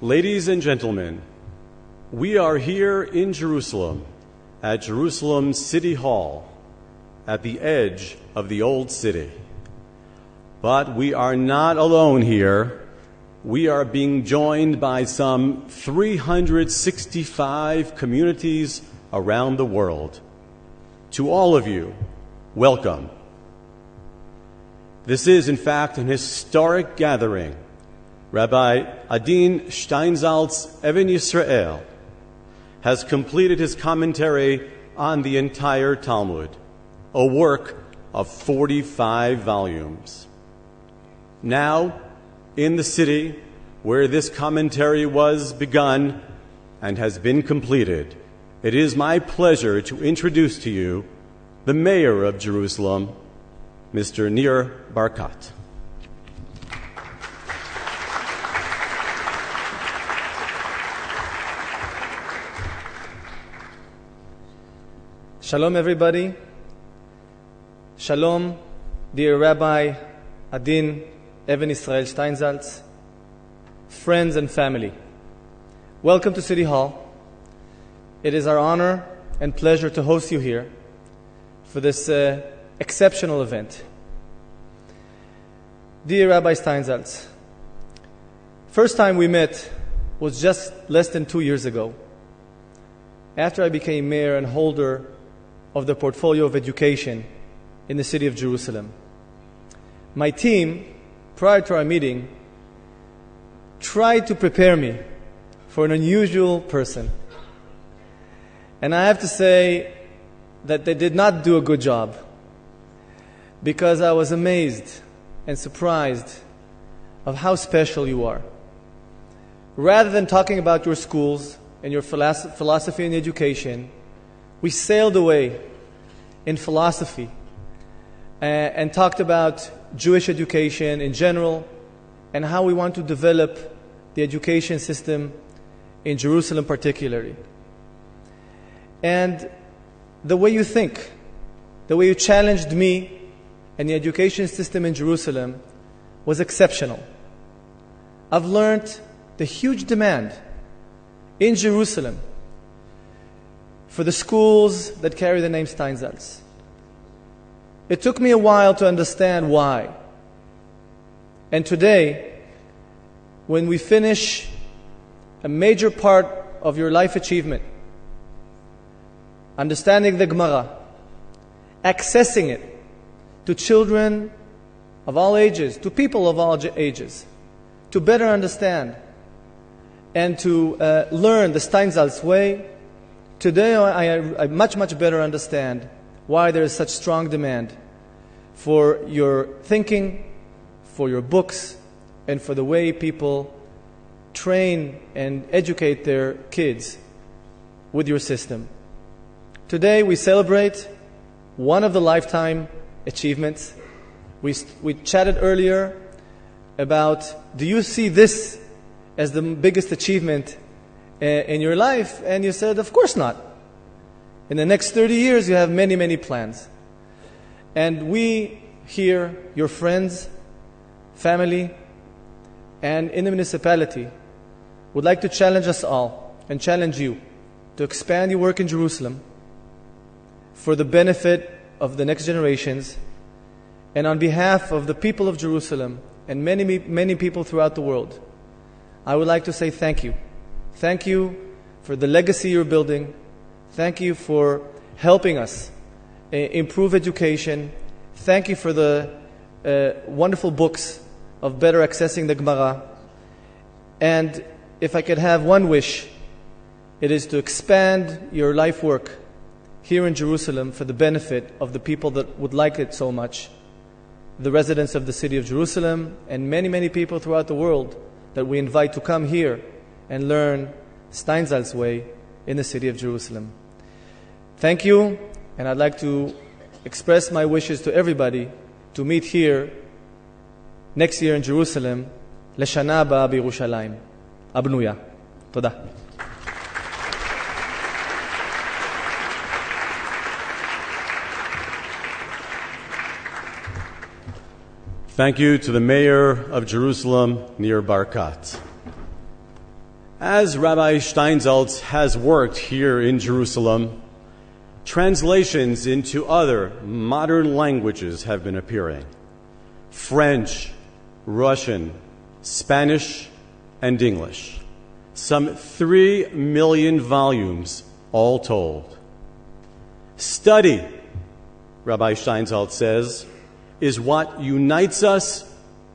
Ladies and gentlemen, we are here in Jerusalem, at Jerusalem City Hall, at the edge of the Old City. But we are not alone here. We are being joined by some 365 communities around the world. To all of you, welcome. This is, in fact, an historic gathering. Rabbi Adin Steinsaltz Even Yisrael has completed his commentary on the entire Talmud, a work of 45 volumes. Now, in the city where this commentary was begun and has been completed, it is my pleasure to introduce to you the mayor of Jerusalem, Mr. Nir Barkat. Shalom, everybody. Shalom, dear Rabbi Adin Even Israel Steinsaltz, friends and family. Welcome to City Hall. It is our honor and pleasure to host you here for this exceptional event. Dear Rabbi Steinsaltz, first time we met was just less than 2 years ago, after I became mayor and holder of the portfolio of education in the city of Jerusalem. My team, prior to our meeting, tried to prepare me for an unusual person. And I have to say that they did not do a good job, because I was amazed and surprised of how special you are. Rather than talking about your schools and your philosophy and education, we sailed away in philosophy and talked about Jewish education in general and how we want to develop the education system in Jerusalem particularly. And the way you think, the way you challenged me and the education system in Jerusalem was exceptional. I've learned the huge demand in Jerusalem for the schools that carry the name Steinsaltz. It took me a while to understand why. And today, when we finish a major part of your life achievement, understanding the Gemara, accessing it to children of all ages, to people of all ages, to better understand and to learn the Steinsaltz way, today I much better understand why there is such strong demand for your thinking, for your books, and for the way people train and educate their kids with your system. Today we celebrate one of the lifetime achievements. We chatted earlier about, do you see this as the biggest achievement in your life? And you said, of course not. In the next 30 years, you have many plans. And we here, your friends, family, and in the municipality, would like to challenge us all and challenge you to expand your work in Jerusalem for the benefit of the next generations, and on behalf of the people of Jerusalem and many people throughout the world. I would like to say thank you. Thank you for the legacy you're building. Thank you for helping us improve education. Thank you for the wonderful books of better accessing the Gemara. And if I could have one wish, it is to expand your life work here in Jerusalem for the benefit of the people that would like it so much, the residents of the city of Jerusalem, and many people throughout the world that we invite to come here and learn Steinsaltz way in the city of Jerusalem. Thank you, and I'd like to express my wishes to everybody to meet here next year in Jerusalem, לשנה הבאה בירושלים, הבנויה. תודה. Thank you to the Mayor of Jerusalem, Nir Barkat. As Rabbi Steinsaltz has worked here in Jerusalem, translations into other modern languages have been appearing: French, Russian, Spanish, and English. Some 3 million volumes all told. Study, Rabbi Steinsaltz says, is what unites us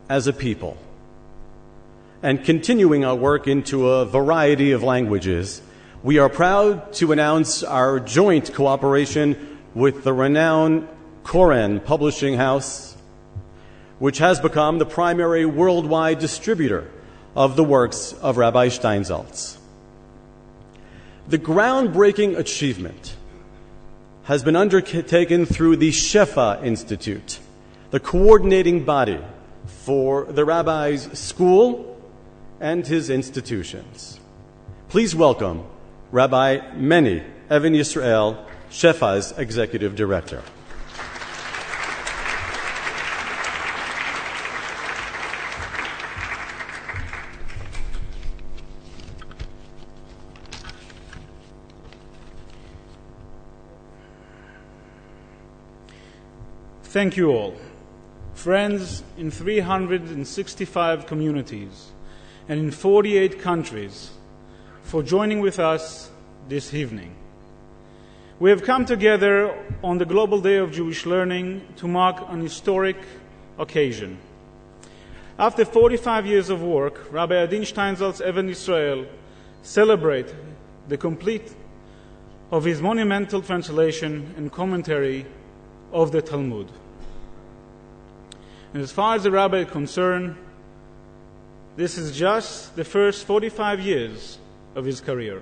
as a people. And continuing our work into a variety of languages, we are proud to announce our joint cooperation with the renowned Koren Publishing House, which has become the primary worldwide distributor of the works of Rabbi Steinsaltz. The groundbreaking achievement has been undertaken through the Shefa Institute, the coordinating body for the rabbi's school and his institutions. Please welcome Rabbi Meni Even Yisrael, Shefa's executive director. Thank you all, friends in 365 communities and in 48 countries, for joining with us this evening. We have come together on the Global Day of Jewish Learning to mark an historic occasion. After 45 years of work, Rabbi Adin Steinsaltz Even Yisrael celebrate the complete of his monumental translation and commentary of the Talmud. And as far as the rabbi is concerned, this is just the first 45 years of his career.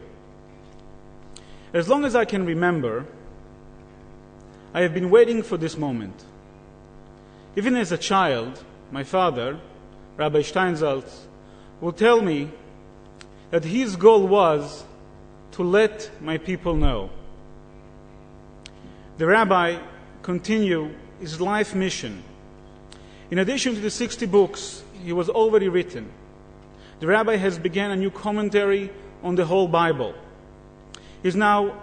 As long as I can remember, I have been waiting for this moment. Even as a child, my father, Rabbi Steinsaltz, would tell me that his goal was to let my people know. The rabbi continued his life mission. In addition to the 60 books he was already written, the rabbi has begun a new commentary on the whole Bible. He's now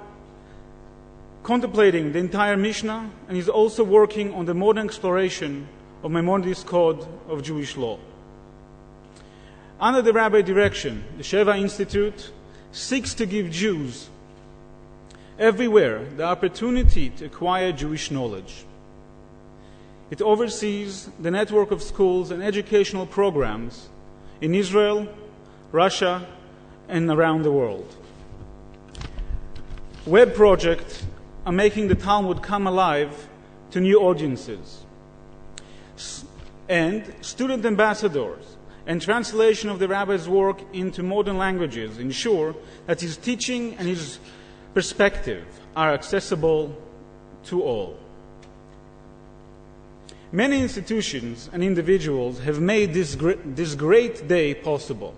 contemplating the entire Mishnah, and he's also working on the modern exploration of Maimonides' Code of Jewish Law. Under the rabbi's direction, the Sheva Institute seeks to give Jews everywhere the opportunity to acquire Jewish knowledge. It oversees the network of schools and educational programs in Israel, Russia, and around the world. Web projects are making the Talmud come alive to new audiences. And student ambassadors and translation of the rabbi's work into modern languages ensure that his teaching and his perspective are accessible to all. Many institutions and individuals have made this great day possible.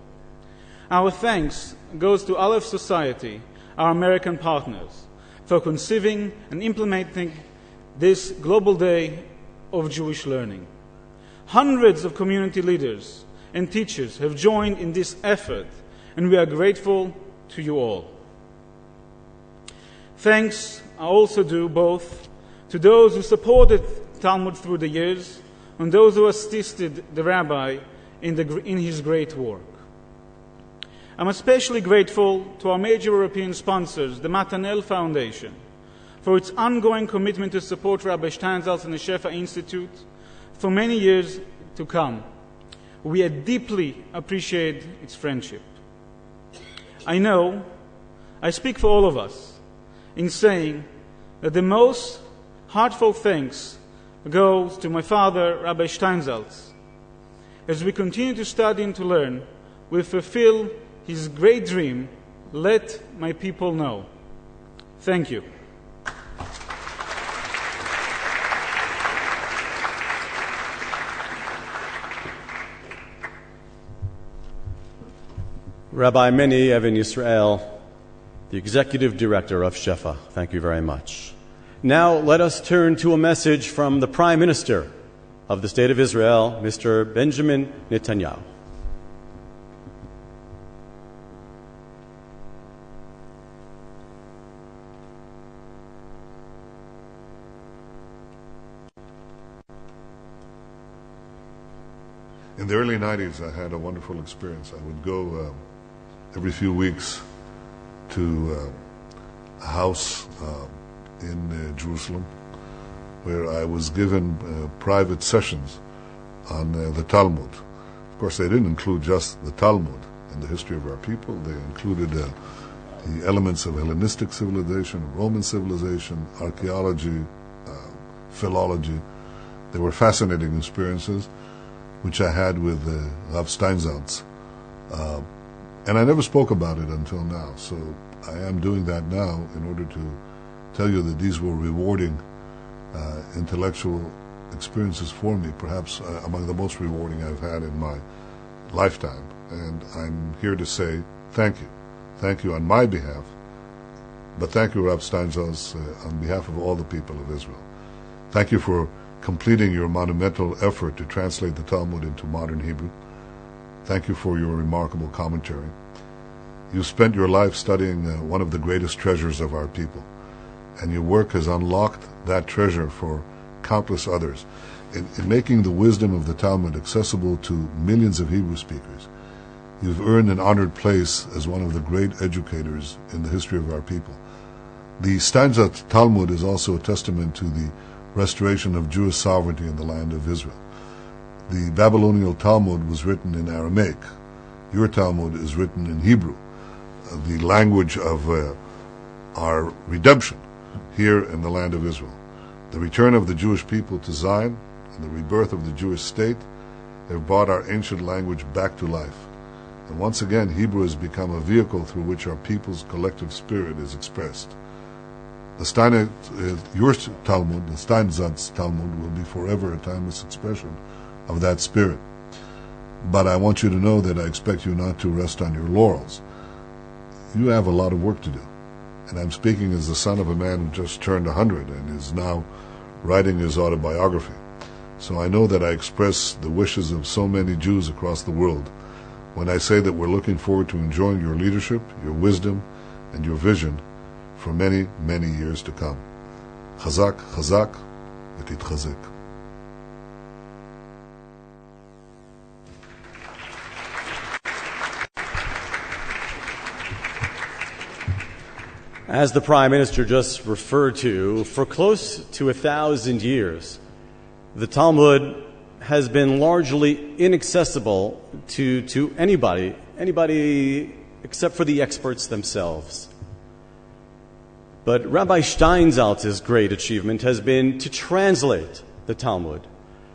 Our thanks goes to Aleph Society, our American partners, for conceiving and implementing this Global Day of Jewish Learning. Hundreds of community leaders and teachers have joined in this effort, and we are grateful to you all. Thanks are also due both to those who supported Talmud through the years and those who assisted the rabbi in his great work. I'm especially grateful to our major European sponsors, the Matanel Foundation, for its ongoing commitment to support Rabbi Steinsaltz and the Shefa Institute for many years to come. We deeply appreciate its friendship. I know I speak for all of us in saying that the most heartfelt thanks goes to my father, Rabbi Steinsaltz. As we continue to study and to learn, we fulfill his great dream, let my people know. Thank you. Rabbi Meni Even Yisrael, the Executive Director of Shefa, thank you very much. Now let us turn to a message from the Prime Minister of the State of Israel, Mr. Benjamin Netanyahu. In the early 90s, I had a wonderful experience. I would go every few weeks to a house in Jerusalem where I was given private sessions on the Talmud. Of course, they didn't include just the Talmud and the history of our people. They included the elements of Hellenistic civilization, Roman civilization, archaeology, philology. They were fascinating experiences, which I had with Rav Steinsaltz. And I never spoke about it until now, so I am doing that now in order to tell you that these were rewarding intellectual experiences for me, perhaps among the most rewarding I've had in my lifetime. And I'm here to say thank you. Thank you on my behalf, but thank you, Rav Steinsaltz, on behalf of all the people of Israel. Thank you for completing your monumental effort to translate the Talmud into modern Hebrew. Thank you for your remarkable commentary. You spent your life studying one of the greatest treasures of our people, and your work has unlocked that treasure for countless others in making the wisdom of the Talmud accessible to millions of Hebrew speakers. You've earned an honored place as one of the great educators in the history of our people. The Steinsaltz Talmud is also a testament to the restoration of Jewish sovereignty in the land of Israel. The Babylonian Talmud was written in Aramaic. Your Talmud is written in Hebrew, the language of our redemption here in the land of Israel. The return of the Jewish people to Zion and the rebirth of the Jewish state have brought our ancient language back to life. And once again, Hebrew has become a vehicle through which our people's collective spirit is expressed. Your Talmud, the Steinsaltz Talmud, will be forever a timeless expression of that spirit. But I want you to know that I expect you not to rest on your laurels. You have a lot of work to do. And I'm speaking as the son of a man who just turned 100 and is now writing his autobiography. So I know that I express the wishes of so many Jews across the world when I say that we're looking forward to enjoying your leadership, your wisdom, and your vision for many, many years to come. Chazak, chazak, v'titchazek. As the Prime Minister just referred to, for close to 1,000 years, the Talmud has been largely inaccessible to anybody except for the experts themselves. But Rabbi Steinsaltz's great achievement has been to translate the Talmud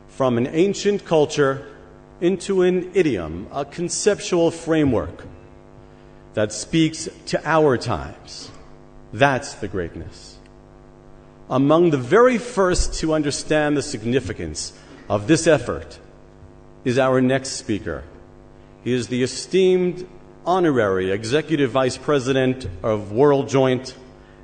from an ancient culture into an idiom, a conceptual framework that speaks to our times. That's the greatness. Among the very first to understand the significance of this effort is our next speaker. He is the esteemed honorary Executive Vice President of World Joint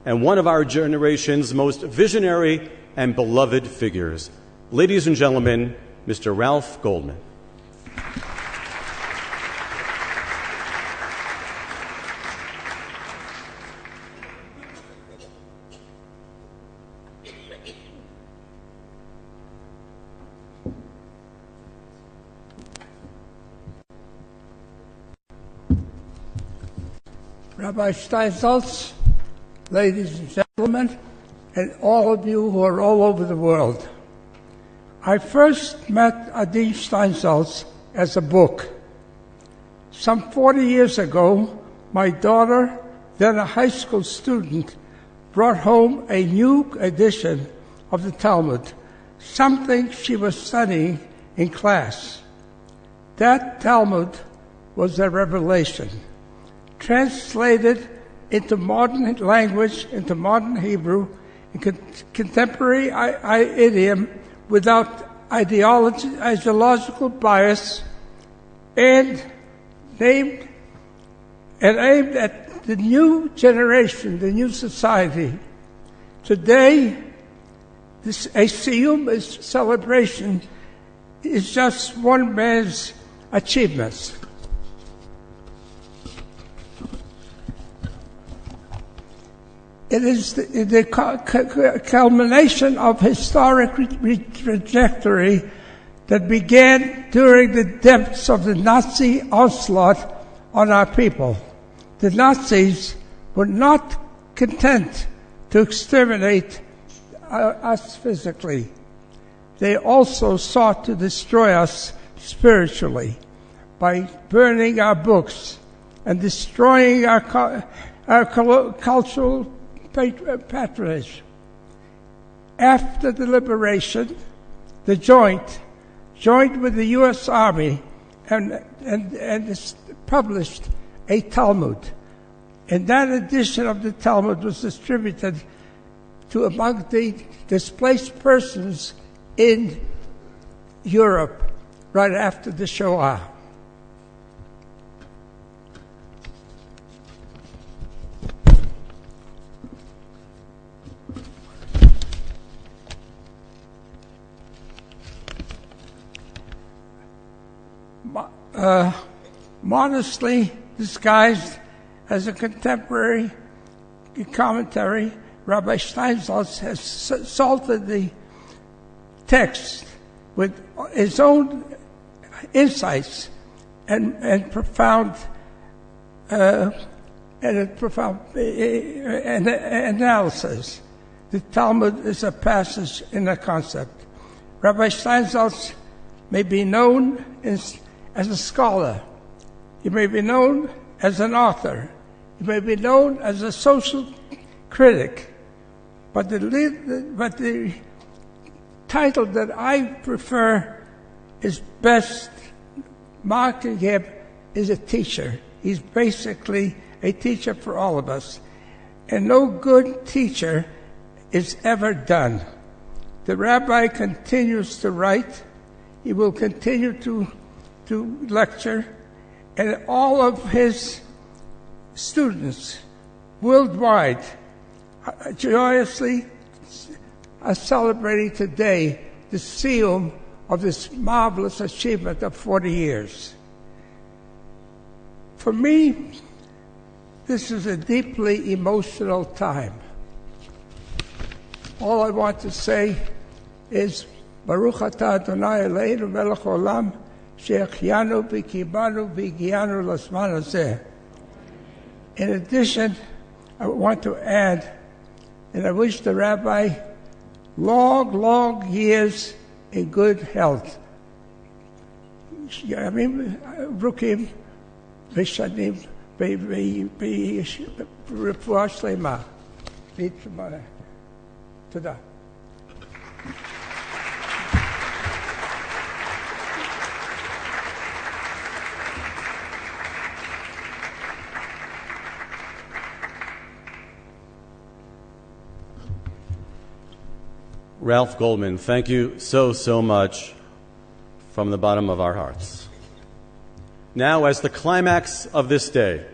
and one of our generation's most visionary and beloved figures. Ladies and gentlemen, Mr. Ralph Goldman. Rabbi Steinsaltz, ladies and gentlemen, and all of you who are all over the world. I first met Adi Steinsaltz as a book. Some 40 years ago, my daughter, then a high school student, brought home a new edition of the Talmud, something she was studying in class. That Talmud was a revelation. Translated into modern language, into modern Hebrew, in contemporary idiom, without ideological bias, and aimed at the new generation, the new society. Today, this celebration is just one man's achievements. It is the culmination of historic trajectory that began during the depths of the Nazi onslaught on our people. The Nazis were not content to exterminate us physically. They also sought to destroy us spiritually by burning our books and destroying our cultural patronage. After the liberation, the Joint with the U.S. Army and published a Talmud. And that edition of the Talmud was distributed to among the displaced persons in Europe right after the Shoah. Modestly disguised as a contemporary commentary, Rabbi Steinsaltz has salted the text with his own insights and profound analysis. The Talmud is a passage in a concept. Rabbi Steinsaltz may be known as a scholar. He may be known as an author. He may be known as a social critic. But the title that I prefer is best marking him is a teacher. He's basically a teacher for all of us. And no good teacher is ever done. The rabbi continues to write. He will continue to lecture. And all of his students worldwide joyously are celebrating today the siyum of this marvelous achievement of 40 years. For me, this is a deeply emotional time. All I want to say is, Baruch atah Adonai Eloheinu melech haolam, she'echianu v'kibanu v'higianu l'zman hazeh. In addition, I want to add, and I wish the rabbi long years in good health. Yamim rukim v'shanim v'refuah shlema. Todah. Ralph Goldman, thank you so much from the bottom of our hearts. Now, as the climax of this day,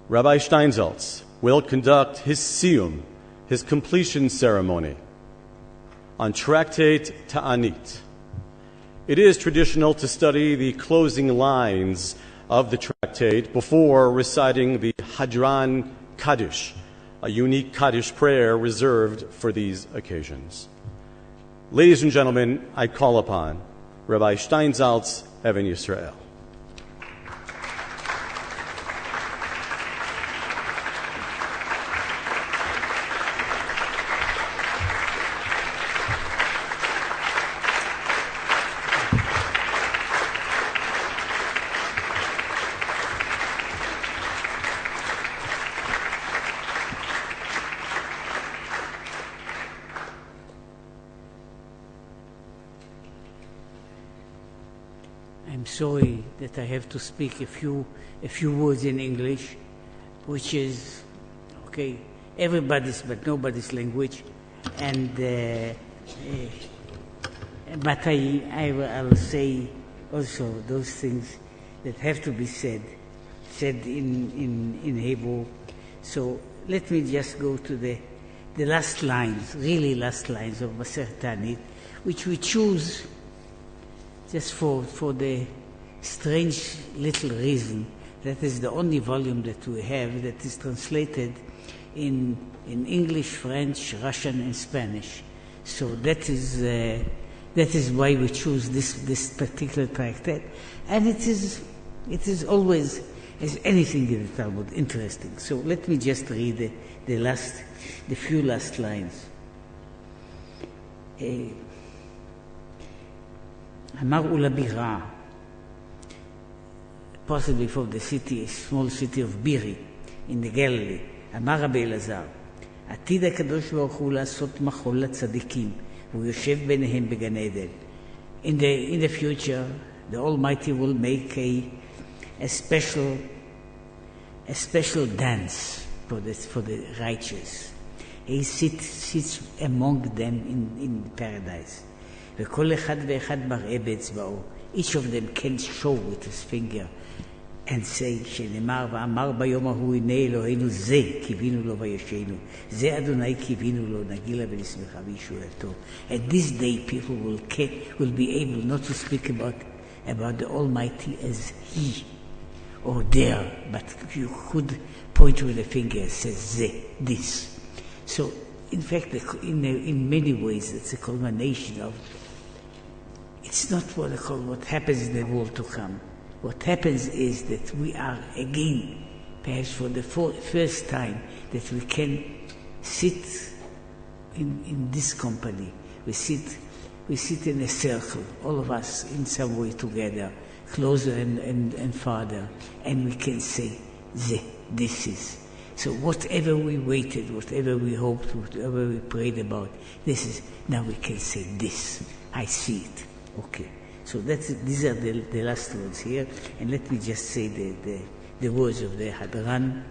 Rabbi Steinsaltz will conduct his siyum, his completion ceremony, on Tractate Ta'anit. It is traditional to study the closing lines of the tractate before reciting the Hadran Kaddish, a unique Kaddish prayer reserved for these occasions. Ladies and gentlemen, I call upon Rabbi Steinsaltz, Even Yisrael. I'm sorry that I have to speak a few words in English, which is, okay, everybody's but nobody's language. And but I will say also those things that have to be said in Hebrew. So let me just go to the last lines, really last lines of Masechet Ta'anit, which we choose just for the strange little reason that is the only volume that we have that is translated in English, French, Russian, and Spanish. So that is that is why we choose this particular tractate. And it is always, as anything in the Talmud, interesting. So let me just read the few last lines. Amar Ulabira, possibly from the city, small city of Biri, in the Galilee. אמר רבי אלעזר, עתיד הקדוש ברוך הוא לעשות מחול לצדיקים, והוא יושב ביניהם בגן עדן. In the future, the Almighty will make a special dance for the righteous. He sits among them in paradise. וכל אחד ואחד מראה באצבעו. Each of them can show with his finger and say, שנאמר ואמר ביום ההוא הנה אלוהינו זה קיווינו לו וישענו, זה אדוני קיווינו לו נגילה ונשמחה בישועתו. And this day people will be able not to speak about the Almighty as he or there, but you could point with a finger and say זה, this. So in fact in many ways it's a culmination of, it's not what happens in the world to come. What happens is that we are again, perhaps for the first time, that we can sit in this company. We sit in a circle, all of us in some way together, closer and farther, and we can say, this is. So whatever we waited, whatever we hoped, whatever we prayed about, this is, now we can say this. I see it. Okay. So these are the last words here, and let me just say the words of the Hadran.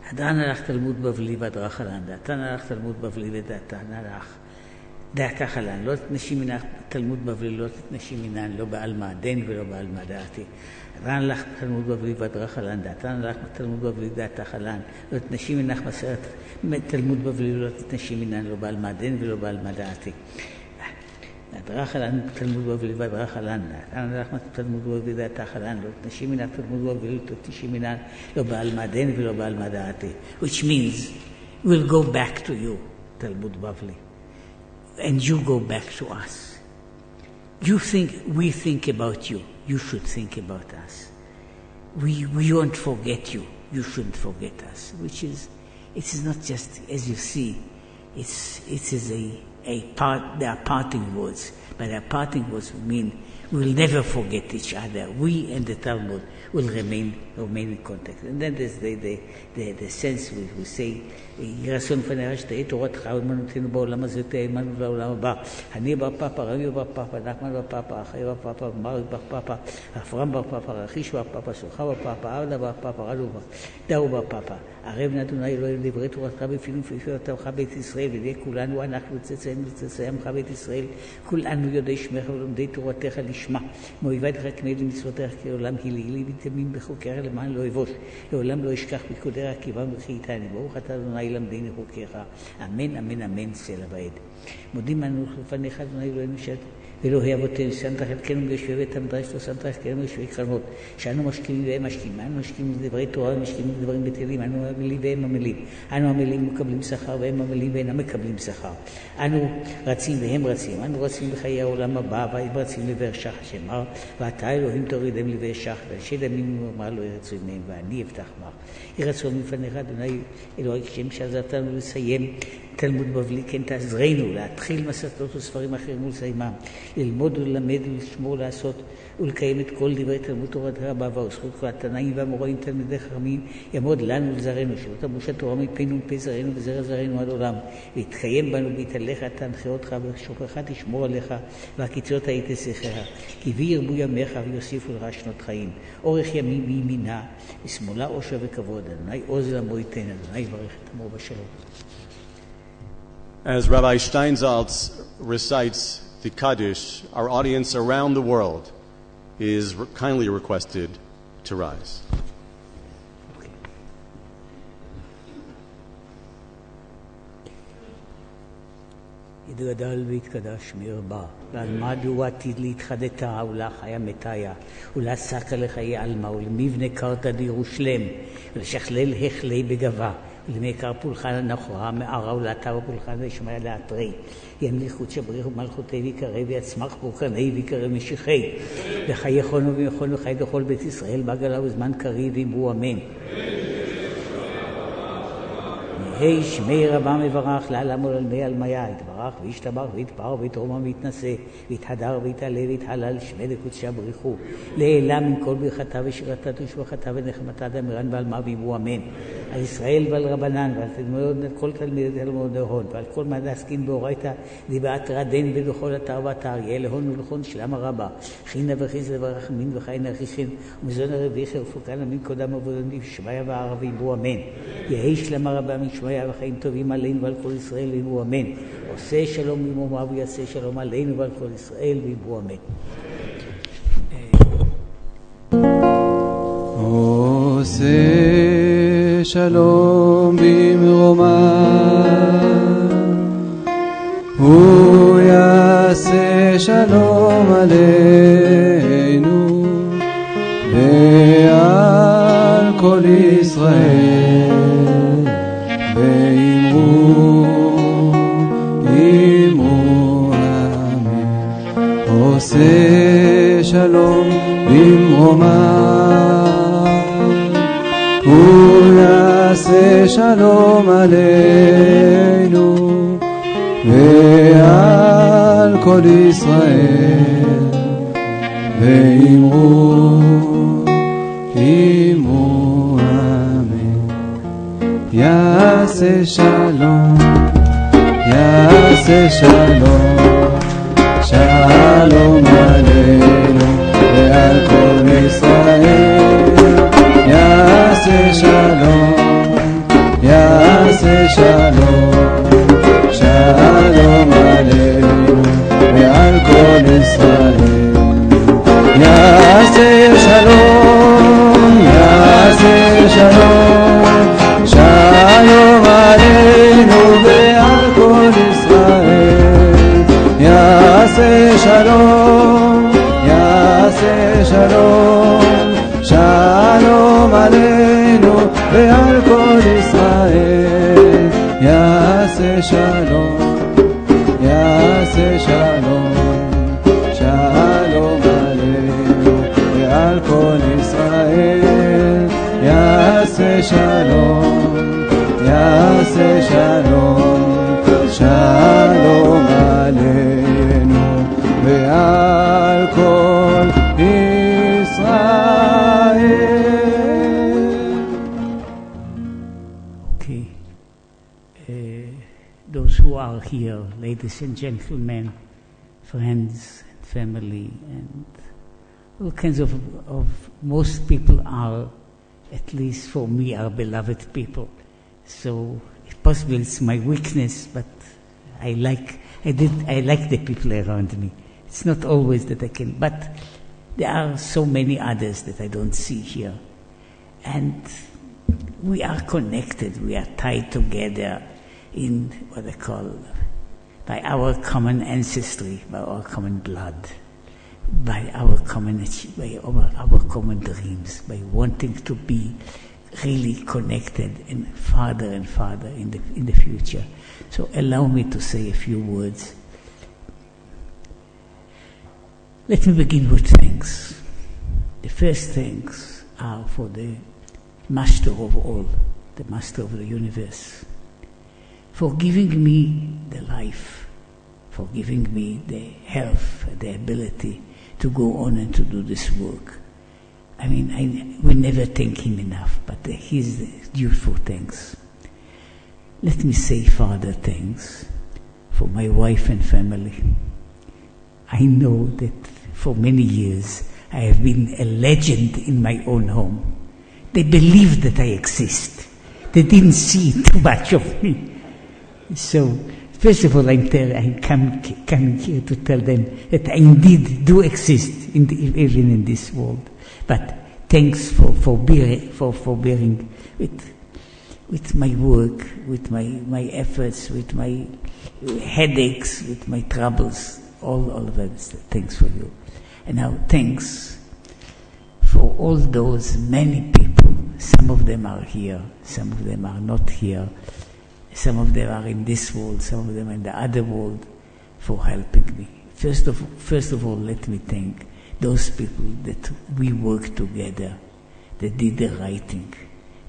Hadran הלך תלמוד בבלי והדרך עלן, דעתן הלך תלמוד בבלי ודעתן הלך דעתך עלן. לא תתנשי מן תלמוד בבלי, לא תתנשי מנן, לא בעלמא דין ולא בעלמא דעתי. hadran הלך תלמוד בבלי והדרך עלן, דעתן הלך תלמוד בבלי ודעתך עלן. לא תתנשי מנך מסרת תלמוד בבלי, לא תתנשי מנן, לא בעלמא דין ולא בעלמא דעתי. הדרך עלן תלמוד בבלי והדרך עלן, הלך תלמוד בבלי דעתך עלן, לא תנשי מנך תלמוד בבלי, לא תתנשי מנן, לא בעלמא דין ולא בעלמא דעתי. Which means we'll go back to you, Talmud Bavli, and you go back to us. We think about you, you should think about us. We won't forget you, you shouldn't forget us. Which is, it is not just, as you see, it is they are parting words, but our parting words mean we'll never forget each other. We and the Talmud will remain in contact. And then there's the sense we say, יהי רצון לפניך שתהא תורתך ואמונתנו בעולם הזה תהא עמנו לעולם הבא. אני בר פאפא, רבי בר פאפא, נחמן בר פאפא, אחי בר פאפא, מרי בר פאפא, אברהם בר פאפא, רכיש בר פאפא, סולחה בר פאפא, עבדה בר פאפא, רדו בר דאו בר פאפא. ערב נא אדוני אלוהינו דברי תורתך בפינו ובפי עמך בית ישראל, וידי כולנו אנחנו וצאצאינו וצאצאי עמך בית ישראל, כולנו יודעי שמך ולומדי תורתך לשמה. מאויביך כנגד מצוותיך כי עולם הילי ותמים בחוקיך למען לא אבוש. לעולם לא אשכח פקודי עקיבם וחייתני. ברוך אתה אדוני למדני חוקיך. אמן אמן אמן סלע ועד. מודים אנו לפניך אדוני אלוהינו ואלוהי אבותינו, שמת חלקנו ביושבי בית המדרש ושמת חלקנו ביושבי קרנות, שאנו משכימים והם משכימים, אנו משכימים דברי תורה ומשכימים דברים בטלים, אנו עמלים והם עמלים, אנו עמלים ומקבלים שכר והם עמלים ואינם מקבלים שכר, אנו רצים והם רצים, אנו רצים בחיי העולם הבא והם רצים לבאר שח שמר, ואתה אלוהים תורידם לבאר שח, ואנשי דמים אמר לא ירצו מהם ואני אבטח מר. יהי רצון לפניך אדוני אלוהי כשם שעזרתנו לסיים תלמוד בבלי, כן תעזרנו להתחיל מסכתות וספרים אחרים ולסיימם, ללמוד וללמד ולשמור לעשות ולקיים את כל דברי תלמוד תורתך בעבר, זכות כל התנאים והמוראים תלמידי חכמים יעמוד לנו ולזרענו, שלא תבוש התורה מפינו ומפי זרענו וזרע זרענו עד עולם, ויתקיים בנו ויתהלך תנחה אותך ושוכחה תשמור עליך והקיצות היית תשיחך, כי בי ירבו ימיך ויוסיפו לך שנות חיים, אורך ימים מימינה ושמאלה עושר וכבוד, אדוני עוז לעמו ייתן, אדוני יברך את עמו בשלום. As Rabbi Steinsaltz recites the Kaddish, our audience around the world is kindly requested to rise. יתגדל ויתקדש מרבה, ועלמד הוא עתיד להתחדתה, ולחיה מתיה, ולעסקה לחיי עלמה, ולמבנה קרתא דירושלם, ולשכלל החלי בגבה, ולמקר פולחן הנכורה, מערה ולעתה ופולחן ושמיה לאתרי. ימליך ותשבריך ומלכותי ויקרא ויצמח בורקני ויקרא משיחי. וחי יכונו ויכונו וחי לכל בית ישראל בעגלה וזמן קריב ואמרו אמן. יהי שמי רבה מברך לעלם ולעלמי עלמיה, יתברך וישתבח ויתפאר ויתרומם ויתנשא ויתהדר ויתעלה ויתהלל שמי לקודשא בריחו לעילם עם כל ברכתה ושירתה ושבחתה ונחמתה דמירן ועל מה ואמרו אמן. על ישראל ועל רבנן ועל כל תלמידי תלמוד הון ועל כל מה לעסקין באורייתא דיבת רדן ובכל אתר ואתר יהיה להון ולכון שלמה רבה חינה וחיס לברך מין וחיינה חיכין ומזון הרביחי ופוקן המין קודם עבודני שמיה והערבי אמרו אמן. יהי שלמה רבה משמיה וחיים טובים עלינו ועל כל ישראל ואמרו אמן. עושה שלום במרומיו ויעשה שלום עלינו ועל כל ישראל ואמרו אמן. עושה שלום במרומיו הוא יעשה שלום עלינו ועל כל ישראל ואמרו אמן. עושה שלום במרומיו הוא יעשה שלום עלינו ועל כל ישראל ואמרו אמן. יעשה שלום יעשה שלום שלום עלינו ועל כל ישראל יעשה שלום יעשה שלום שלום עלינו ועל כל ישראל יעשה שלום יעשה שלום שלום עלינו ועל כל ישראל יעשה שלום יעשה שלום שלום עלינו ועל כל ישראל יעשה שלום יעשה שלום שלום עלינו ועל כל ישראל יעשה שלום יעשה שלום שלום עלינו ועל כל ישראל. Okay. Those who are here, ladies and gentlemen, friends and family and all kinds of most people are, at least for me, are beloved people. So possibly it's my weakness, but I like the people around me. It's not always that I can, but there are so many others that I don't see here. And we are connected, we are tied together in what I call by our common ancestry, by our common blood, by our common dreams, by wanting to be really connected and farther in the future. So allow me to say a few words. Let me begin with thanks. The first thanks are for the Master of all, the Master of the universe, for giving me the life, for giving me the health, the ability to go on and to do this work. I mean, we never thank him enough, but he's due for thanks. Let me say further thanks for my wife and family. I know that for many years I have been a legend in my own home. They believed that I exist. They didn't see too much of me. So, first of all, I'm coming here to tell them that I indeed do exist, even in this world. But thanks for bearing with my work, with my efforts, with my headaches, with my troubles, all of that. Thanks for you. And now thanks for all those many people. Some of them are here, some of them are not here, some of them are in this world, some of them are in the other world, for helping me. First of all, let me thank those people that we worked together. They did the writing,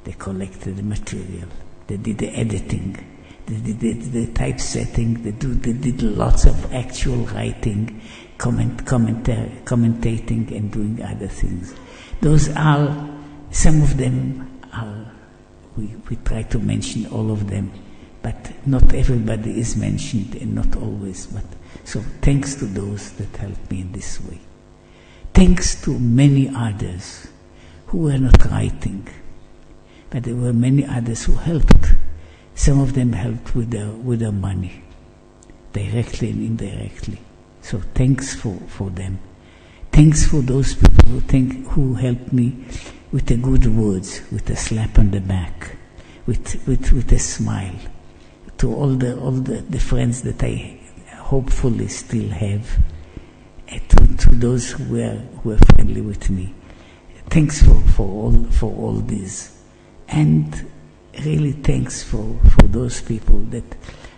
they collected the material, they did the editing, they did the typesetting, they did lots of actual writing, commentating and doing other things. Those are, some of them are, we try to mention all of them, but not everybody is mentioned and not always. But so thanks to those that helped me in this way. Thanks to many others who were not writing, but there were many others who helped. Some of them helped with their money, directly and indirectly. So thanks for them. Thanks for those people who helped me with the good words, with a slap on the back, with a smile. To all the friends that I hopefully still have, to those who were friendly with me. Thanks for all this, and really thanks for those people that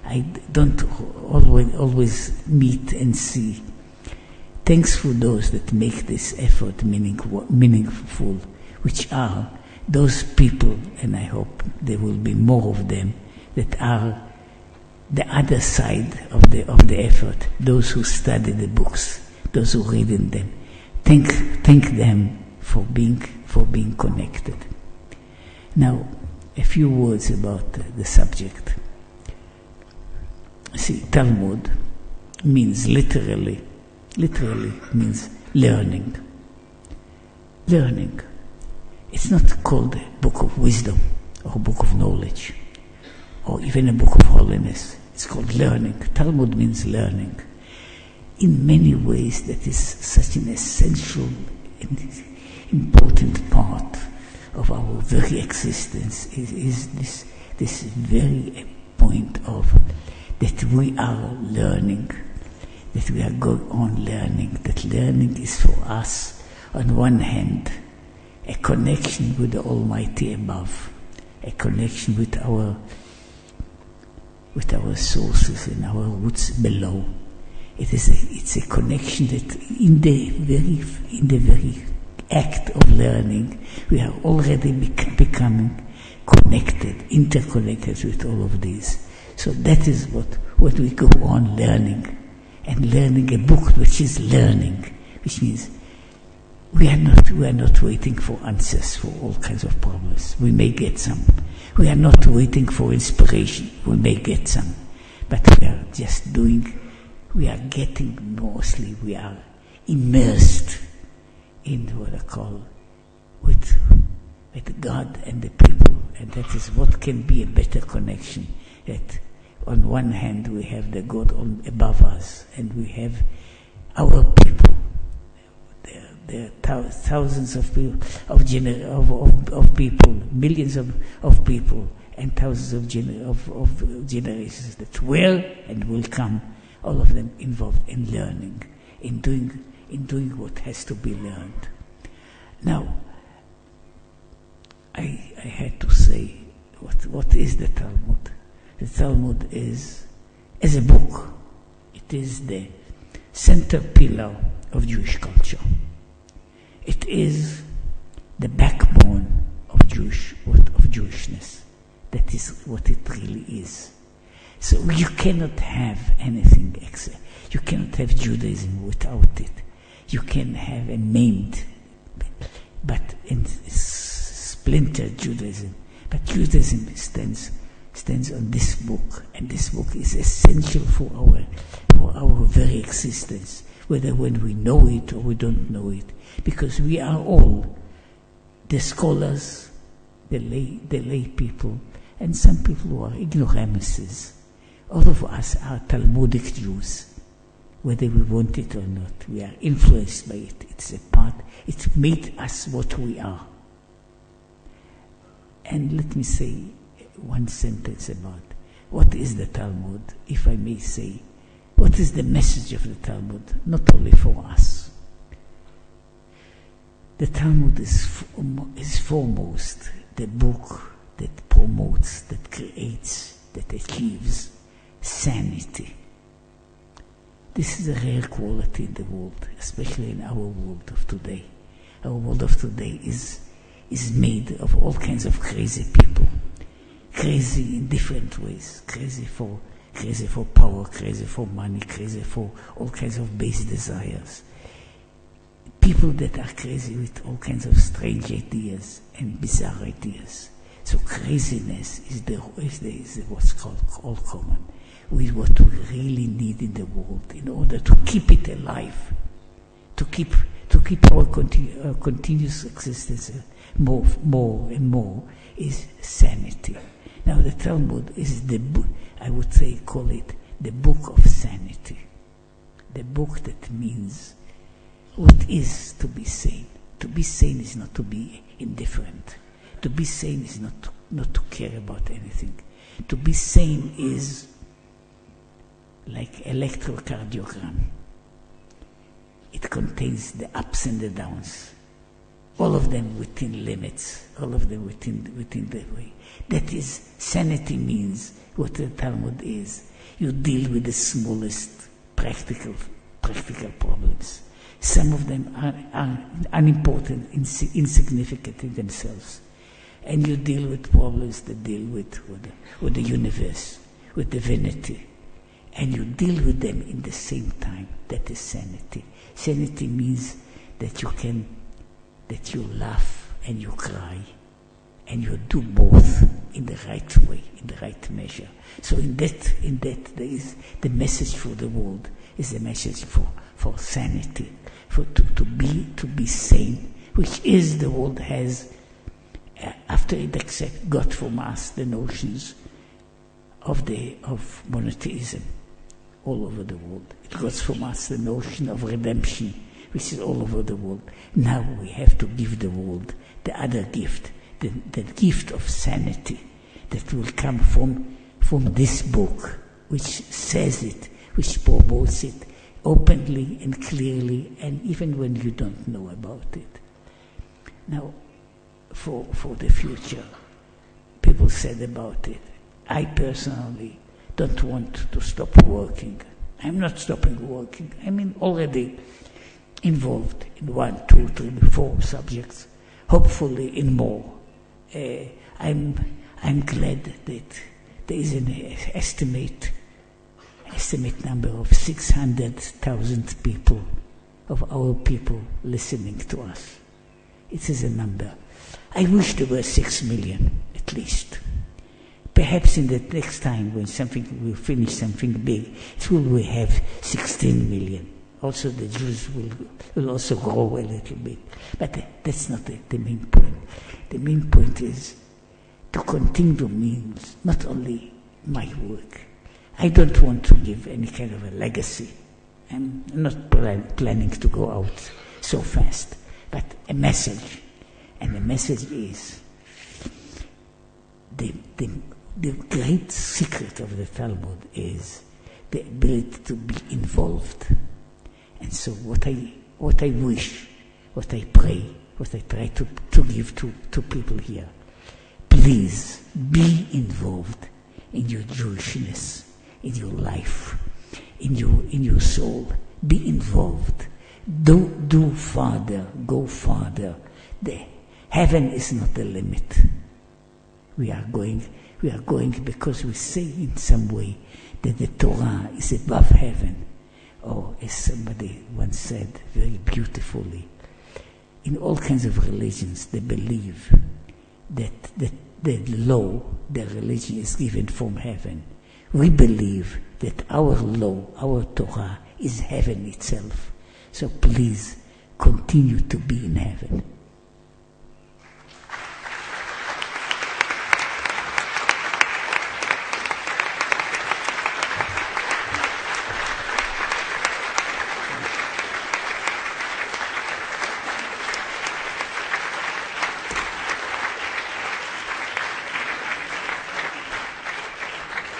I don't always meet and see. Thanks for those that make this effort meaningful, which are those people, and I hope there will be more of them, that are the other side of the effort, those who study the books, those who read in them. Thank them for being connected. Now, a few words about the subject. See, Talmud means literally means learning. Learning. It's not called a book of wisdom or a book of knowledge or even a book of holiness. It's called learning. Talmud means learning. In many ways, that is such an essential and important part of our very existence, is this very point of that we are learning, that we are going on learning, that learning is for us, on one hand, a connection with the Almighty above, a connection with our sources and our roots below. It's a connection that in the very act of learning, we are already becoming connected, interconnected with all of these. So that is what we go on learning, and learning a book which is learning, which means we are not waiting for answers for all kinds of problems. We may get some. We are not waiting for inspiration. We may get some, but we are just doing. We are getting mostly. We are immersed in what I call with God and the people, and that is what can be a better connection. That on one hand we have the God above us, and we have our people. There are thousands of people, of people, millions of people, and thousands of generations that were and will come. All of them involved in learning, in doing what has to be learned. Now, I had to say, what is the Talmud? The Talmud is, as a book, it is the center pillar of Jewish culture. It is the backbone of Jewishness. That is what it really is. So you cannot have anything except, you cannot have Judaism without it. You can have a maimed, but in splintered Judaism. But Judaism stands on this book, and this book is essential for our very existence, whether when we know it or we don't know it, because we are all the scholars, the lay people, and some people who are ignoramuses. All of us are Talmudic Jews, whether we want it or not. We are influenced by it. It's a part. It made us what we are. And let me say one sentence about what is the Talmud, if I may say. What is the message of the Talmud? Not only for us. The Talmud is foremost the book that promotes, that creates, that achieves sanity. This is a rare quality in the world, especially in our world of today. Our world of today is made of all kinds of crazy people. Crazy in different ways. Crazy for power, crazy for money, crazy for all kinds of base desires. People that are crazy with all kinds of strange ideas and bizarre ideas. So craziness is what's called all common with what we really need in the world in order to keep it alive, to keep our continuous existence more and more is sanity. Now the Talmud is the book, I would say, call it the book of sanity, the book that means what is to be sane. To be sane is not to be indifferent. To be sane is not to care about anything. To be sane is like electrocardiogram. It contains the ups and the downs, all of them within limits, all of them within the way. That is, sanity means what the Talmud is. You deal with the smallest practical problems. Some of them are unimportant, insignificant in themselves. And you deal with problems that deal with the universe, with divinity. And you deal with them in the same time. That is sanity. Sanity means that you laugh and you cry, and you do both in the right way, in the right measure. So in that there is the message for the world is a message for sanity, to be sane, which is the world has after it got from us the notions of monotheism all over the world. It got from us the notion of redemption, which is all over the world. Now we have to give the world the other gift, the gift of sanity that will come from this book, which says it, which promotes it openly and clearly, and even when you don't know about it. Now, for the future, people said about it, I personally don't want to stop working. I'm not stopping working. I mean, already involved in 1, 2, 3, 4 subjects, hopefully in more. I'm glad that there is an estimate number of 600,000 people, of our people listening to us. It is a number. I wish there were 6 million, at least. Perhaps in the next time when we'll finish something big, we have 16 million. Also the Jews will also grow a little bit. But that's not the main point. The main point is to continue means not only my work. I don't want to give any kind of a legacy. I'm not planning to go out so fast. But a message. And the message is the great secret of the Talmud is the ability to be involved. And so what I wish, what I pray, what I try to give to people here, please be involved in your Jewishness, in your life, in your soul. Be involved. Do farther, go farther. Heaven is not the limit. We are going because we say in some way that the Torah is above heaven. Or as somebody once said very beautifully, in all kinds of religions they believe that the law, the religion is given from heaven. We believe that our law, our Torah, is heaven itself. So please continue to be in heaven.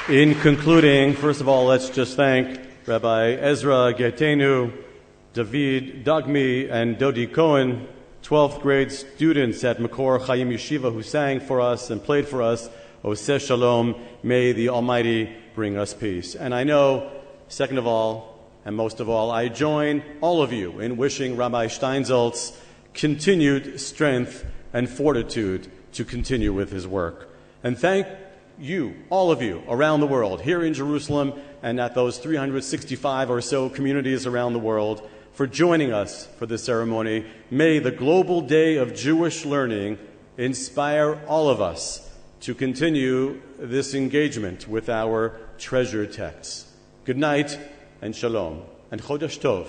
In concluding, first of all, let's just thank Rabbi Ezra Getenu, David Dagmi, and Dodi Cohen 12th grade students at Makor Chaim Yeshiva who sang for us and played for us, Oseh Shalom, may the Almighty bring us peace. And I know, second of all, and most of all, I join all of you in wishing Rabbi Steinsaltz continued strength and fortitude to continue with his work. And thank you, all of you, around the world, here in Jerusalem and at those 365 or so communities around the world, for joining us for this ceremony. May the Global Day of Jewish Learning inspire all of us to continue this engagement with our treasured texts. Good night and shalom and Chodesh Tov.